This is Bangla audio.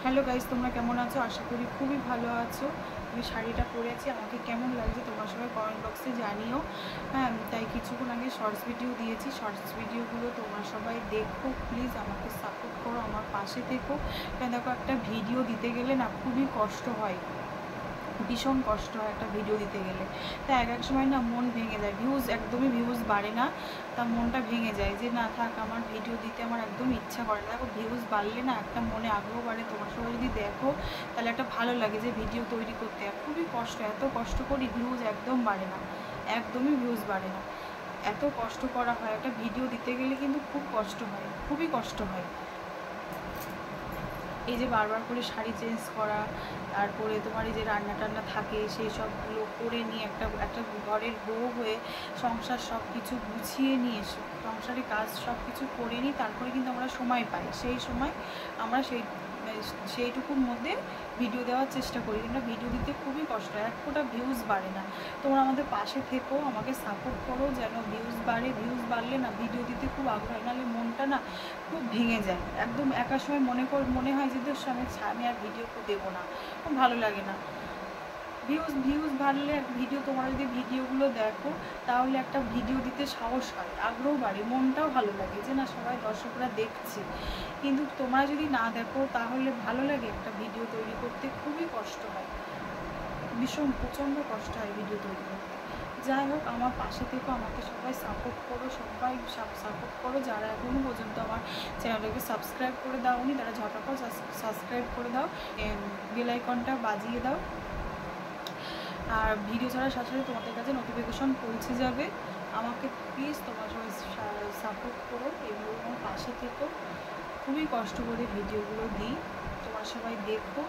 হ্যালো গাইস, তোমরা কেমন আছো? আশা করি খুবই ভালো আছো। আমি শাড়িটা পরে আছি, আমাকে কেমন লাগছে তোমরা সবাই কমেন্ট বক্সে জানিও। হ্যাঁ, তাই কিছুক্ষণ আগে শর্টস ভিডিও দিয়েছি, শর্টস ভিডিওগুলো তোমরা সবাই দেখো, প্লিজ আমাকে সাপোর্ট করো, আমার পাশে থেকো। কেন দেখো, একটা ভিডিও দিতে গেলে না খুবই কষ্ট হয়, ভীষণ কষ্ট হয় একটা ভিডিও দিতে গেলে। তা এক সময় না মন ভেঙে যায়, একদমই ভিউজ বাড়ে না, তা মনটা ভেঙে যায় যে না থাক, আমার ভিডিও দিতে আমার একদম ইচ্ছা করে না। দেখো, ভিউজ বাড়লে না একটা মনে আগ্রহ বাড়ে, তোমার সবাই যদি দেখো তাহলে একটা ভালো লাগে যে ভিডিও তৈরি করতে। খুবই কষ্ট, এত কষ্ট করি, ভিউজ একদম বাড়ে না, একদমই ভিউজ বাড়ে না। এত কষ্ট করা হয়, একটা ভিডিও দিতে গেলে কিন্তু খুব কষ্ট হয়, খুবই কষ্ট হয়। এই যে বারবার করে শাড়ি চেঞ্জ করা, তারপরে তোমার এই যে রান্না টান্না থাকে সেই সবগুলো করে নিয়ে একটা একটা ঘরের বউ হয়ে সংসার সব কিছু গুছিয়ে নিয়ে সংসারের কাজ সব কিছু করে নিই, তারপরে কিন্তু আমরা সময় পাই। সেই সময় আমরা সেইটুকুর মধ্যে ভিডিও দেওয়ার চেষ্টা করি, কিন্তু ভিডিও দিতে খুবই কষ্ট হয়, এক ফোঁটা ভিউজ বাড়ে না। তোমরা আমাদের পাশে থেকো, আমাকে সাপোর্ট করো যেন ভিউজ বাড়ে। ভিউজ বাড়লে না ভিডিও দিতে খুব আগ্রহ হয়, নাহলে মনটা না খুব ভেঙে যায়। একদম একার সময় মনে হয় যে আমি আর ভিডিও দেবো না, খুব ভালো লাগে না। ভিউজ বাড়লে ভিডিও, তোমরা যদি ভিডিওগুলো দেখো তাহলে একটা ভিডিও দিতে সাহস হয়, আগ্রহ বাড়ে, মনটাও ভালো লাগে যে না সবাই দর্শকরা দেখছে। কিন্তু তোমরা যদি না দেখো তাহলে ভালো লাগে একটা ভিডিও তৈরি করতে? খুবই কষ্ট হয়, ভীষণ প্রচণ্ড কষ্ট হয় ভিডিও তৈরি করতে। যাই হোক, আমার পাশে থেকেও, আমাকে সবাই সাপোর্ট করো, সবাই সাপোর্ট করো। যারা এখনও পর্যন্ত আমার চ্যানেলটাকে সাবস্ক্রাইব করে দাওনি তারা ঝটাপট সাবস্ক্রাইব করে দাও, বেল আইকনটা বাজিয়ে দাও, আর ভিডিও ছাড়ার সাথে সাথে তোমাদের কাছে নোটিফিকেশন পৌঁছে যাবে। আমাকে প্লিজ তোমরা সবাই সাপোর্ট করো এবং আমার পাশে থেকো। খুবই কষ্ট করে ভিডিওগুলো দিই, তোমরা সবাই দেখো।